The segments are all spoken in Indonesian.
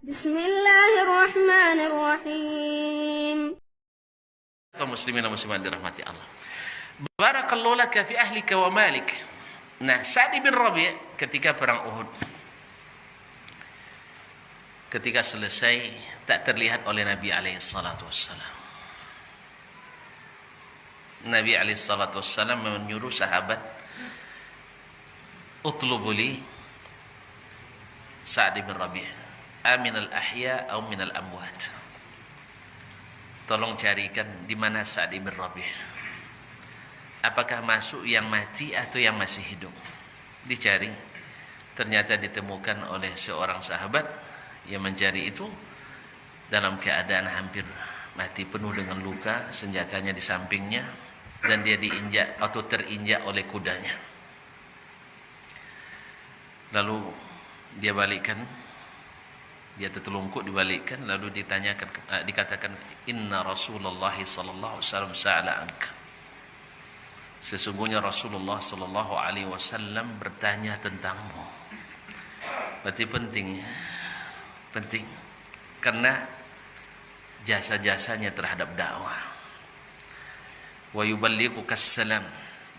Bismillahirrahmanirrahim. Kaum muslimin dan muslimat dirahmati Allah. Barakallahu laka fi ahlika wa malik. Nah, Sa'd bin Rabi' ketika perang Uhud, ketika selesai, tak terlihat oleh Nabi alaihi salatu wassalam. Nabi alaihi salatu wassalam menyuruh sahabat, "Utlubu li Sa'd bin Rabi', aminal ahya atau minal amwat." Tolong carikan di mana Sa'd bin Rabi'. Apakah masuk yang mati atau yang masih hidup? Dicari. Ternyata ditemukan oleh seorang sahabat yang mencari itu dalam keadaan hampir mati, penuh dengan luka, senjatanya di sampingnya, dan dia diinjak atau terinjak oleh kudanya. Lalu dia balikkan, dia tertelungkup dibalikkan, lalu dikatakan, "Inna Rasulullah sallallahu alaihi wasallam sa'ala anka." Sesungguhnya Rasulullah sallallahu alaihi wasallam bertanya tentangmu. Berarti penting, ya? Penting. Karena jasa-jasanya terhadap dakwah. Wa yuballighuka salam,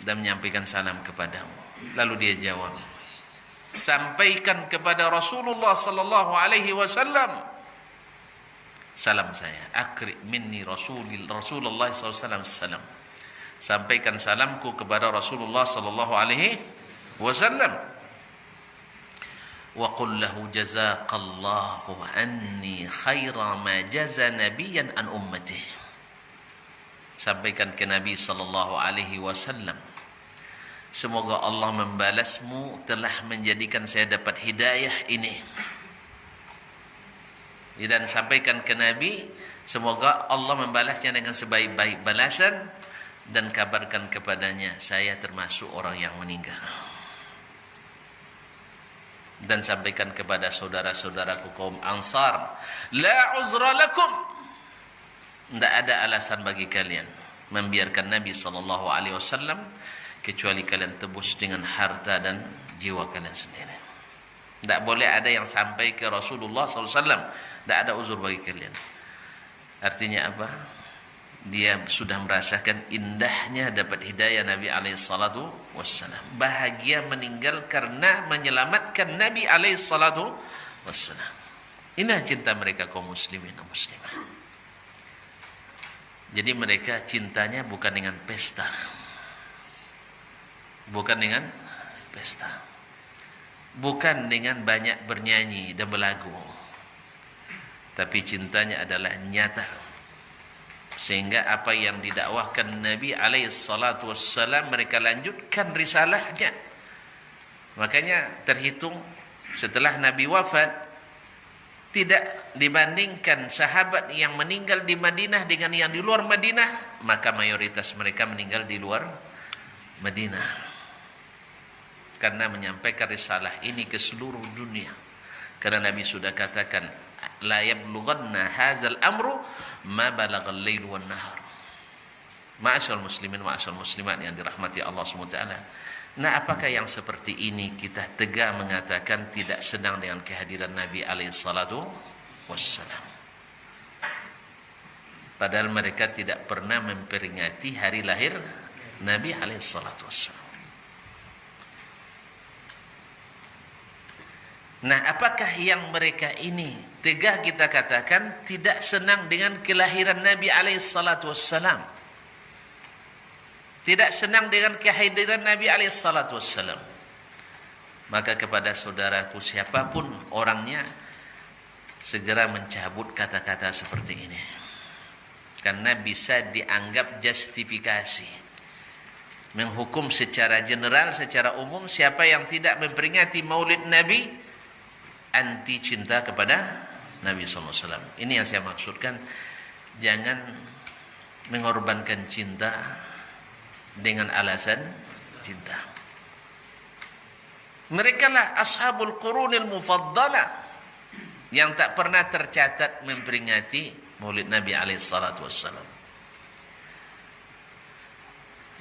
dan menyampaikan salam kepadamu. Lalu dia jawab, "Sampaikan kepada Rasulullah sallallahu alaihi wasallam salam saya. Akri minni Rasulullah sallallahu alaihi wasallam salam." Sampaikan salamku kepada Rasulullah sallallahu alaihi wasallam. Wa qul lahu jazakallahu anni khaira ma jaza nabiyyan an ummatihi. Sampaikan ke Nabi sallallahu alaihi wasallam, semoga Allah membalasmu telah menjadikan saya dapat hidayah ini. Dan sampaikan ke Nabi, semoga Allah membalasnya dengan sebaik-baik balasan, dan kabarkan kepadanya saya termasuk orang yang meninggal. Dan sampaikan kepada saudara-saudaraku kaum Ansar, la uzra lakum, tidak ada alasan bagi kalian membiarkan Nabi sallallahu alaihi wasallam kecuali kalian tebus dengan harta dan jiwa kalian sendiri. Tidak boleh ada yang sampai ke Rasulullah sallallahu alaihi wasallam, tidak ada uzur bagi kalian. Artinya apa? Dia sudah merasakan indahnya dapat hidayah Nabi alaihi salatu wassalam. Bahagia meninggal karena menyelamatkan Nabi alaihi salatu wassalam. Inilah cinta mereka kaum muslimin dan muslimah. Jadi mereka cintanya bukan dengan pesta. Bukan dengan pesta. Bukan dengan banyak bernyanyi dan berlagu. Tapi cintanya adalah nyata. Sehingga apa yang didakwahkan Nabi alaihi salatu wassalam, mereka lanjutkan risalahnya. Makanya terhitung setelah Nabi wafat, tidak dibandingkan sahabat yang meninggal di Madinah dengan yang di luar Madinah, maka mayoritas mereka meninggal di luar Madinah. Karena menyampaikan risalah ini ke seluruh dunia. Karena Nabi sudah katakan, la yablughanna hadzal amru ma balagal lail wan nahar. Ma'asyiral muslimin, ma'asyiral muslimat yang dirahmati Allah SWT. Nah, apakah yang seperti ini kita tegar mengatakan tidak senang dengan kehadiran Nabi alaihi salatu wassalam? Padahal mereka tidak pernah memperingati hari lahir Nabi alaihi salatu wassalam. Nah, apakah yang mereka ini tegah kita katakan tidak senang dengan kelahiran Nabi alaihi salatu wassalam? Tidak senang dengan kehadiran Nabi alaihi salatu wassalam. Maka kepada saudaraku siapapun orangnya, segera mencabut kata-kata seperti ini. Karena bisa dianggap justifikasi. Menghukum secara general, secara umum, siapa yang tidak memperingati maulid Nabi, anti cinta kepada Nabi SAW. Ini yang saya maksudkan. Jangan mengorbankan cinta dengan alasan cinta. Mereka lah ashabul qurunil mufaddalah yang tak pernah tercatat memperingati maulid Nabi SAW.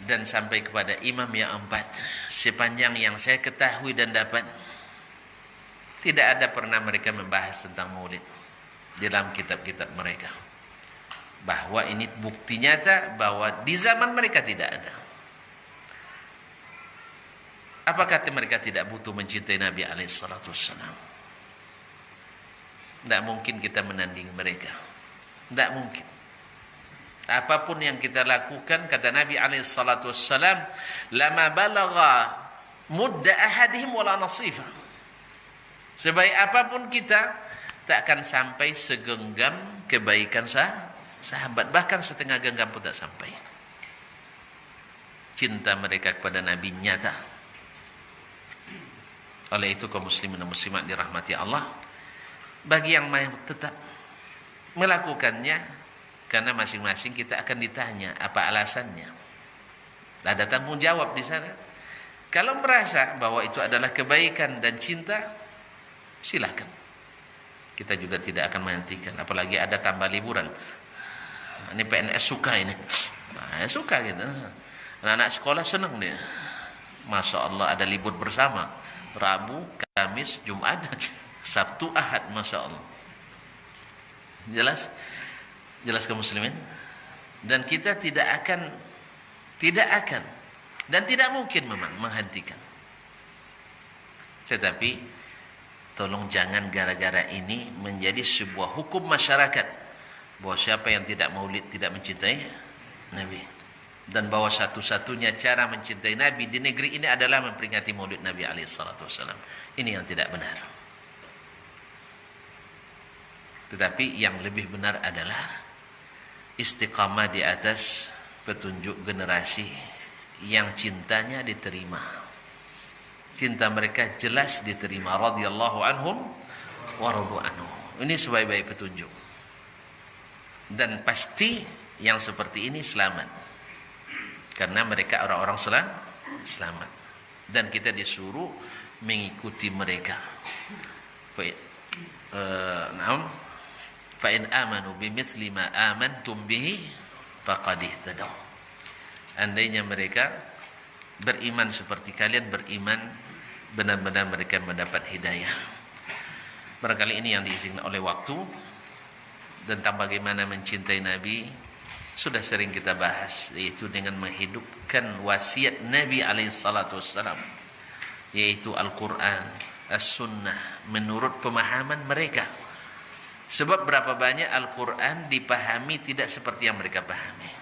Dan sampai kepada imam yang 4, sepanjang yang saya ketahui dan dapat, Tidak ada pernah mereka membahas tentang maulid di dalam kitab-kitab mereka. Bahwa ini bukti nyata bahwa di zaman mereka tidak ada. Apakah mereka tidak butuh mencintai Nabi alaihissalam? Tidak mungkin kita menandingi mereka. Tidak mungkin. Apapun yang kita lakukan, kata Nabi alaihissalam, lama balagha mudda ahadihim wala nasifa. Sebaik apapun kita, tak akan sampai segenggam kebaikan sahabat. Bahkan setengah genggam pun tak sampai. Cinta mereka kepada Nabi nyata. Oleh itu kaum muslimin dan muslimat dirahmati Allah, bagi yang mau tetap melakukannya, karena masing-masing kita akan ditanya apa alasannya. Ada tanggung jawab di sana. Kalau merasa bahwa itu adalah kebaikan dan cinta, silakan. Kita juga tidak akan menghentikan. Apalagi ada tambah liburan. Ini PNS suka ini. Nah, suka gitu. Anak-anak sekolah senang dia. Masya Allah ada libur bersama. Rabu, Kamis, Jumat, Sabtu, Ahad. Masya Allah. Jelas? Jelas kaum muslimin? Dan kita tidak akan dan tidak mungkin memang menghentikan. Tetapi tolong jangan gara-gara ini menjadi sebuah hukum masyarakat bahwa siapa yang tidak maulid tidak mencintai Nabi, dan bahwa satu-satunya cara mencintai Nabi di negeri ini adalah memperingati maulid Nabi alaihissalam. Ini yang tidak benar. Tetapi yang lebih benar adalah istiqamah di atas petunjuk generasi yang cintanya diterima. Cinta mereka jelas diterima, radhiyallahu anhum wa radu anhu. Ini sebaik-baik petunjuk. Dan pasti yang seperti ini selamat. Karena mereka orang-orang selamat. Dan kita disuruh mengikuti mereka. Fa in amanu bimithli ma amantum bihi faqad ihtadaw. Andainya mereka beriman seperti kalian beriman, benar-benar mereka mendapat hidayah. Barangkali ini yang diizinkan oleh waktu. Tentang bagaimana mencintai Nabi sudah sering kita bahas, yaitu dengan menghidupkan wasiat Nabi alaihissalam, yaitu Al-Quran, As-Sunnah, menurut pemahaman mereka. Sebab berapa banyak Al-Quran dipahami tidak seperti yang mereka pahami.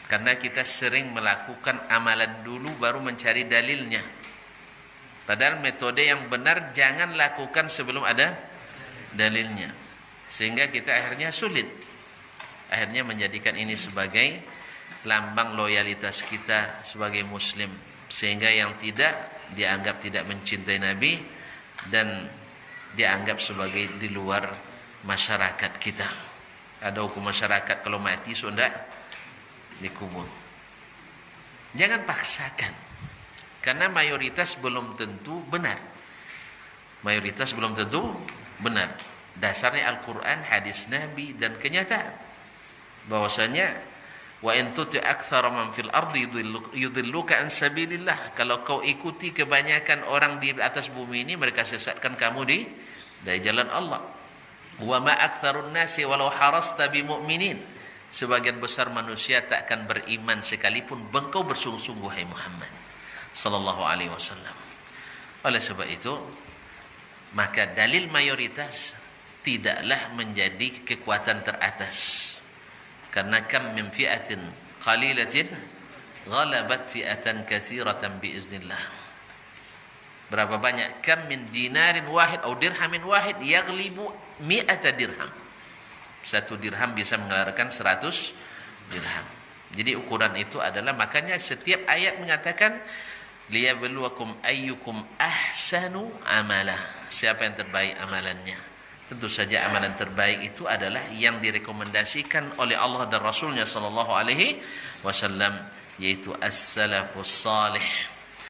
Karena kita sering melakukan amalan dulu baru mencari dalilnya. Padahal metode yang benar jangan lakukan sebelum ada dalilnya. Sehingga kita akhirnya sulit. Akhirnya menjadikan ini sebagai lambang loyalitas kita sebagai muslim. Sehingga yang tidak dianggap tidak mencintai Nabi dan dianggap sebagai di luar masyarakat kita. Ada hukum masyarakat kalau mati sudah dikubur. Jangan paksakan. Karena mayoritas belum tentu benar. Mayoritas belum tentu benar. Dasarnya Al-Quran, hadis Nabi, dan kenyataan. Bahwasanya wa in tuti aktsara man fil ardi yudilluka an sabilillah. Kalau kau ikuti kebanyakan orang di atas bumi ini, mereka sesatkan kamu dari jalan Allah. Wa ma aktsarun nasi walau harasta bimu'minin. Sebagian besar manusia tak akan beriman sekalipun engkau bersungguh-sungguh, hai Muhammad sallallahu alaihi wasallam. Oleh sebab itu, maka dalil mayoritas tidaklah menjadi kekuatan teratas. Karena kam min fi'atin qalilatin ghalabat fi'atan katsiratan biiznillah. Berapa banyak kam min dinarin wahid atau dirhamin wahid yaghlibu mi'ata dirham. Satu dirham bisa mengalahkan 100 dirham. Jadi ukuran itu adalah, makanya setiap ayat mengatakan liyabluwakum ayyukum ahsanu amala. Siapa yang terbaik amalannya? Tentu saja amalan terbaik itu adalah yang direkomendasikan oleh Allah dan Rasulnya sallallahu alaihi wasallam, yaitu as-salafus salih.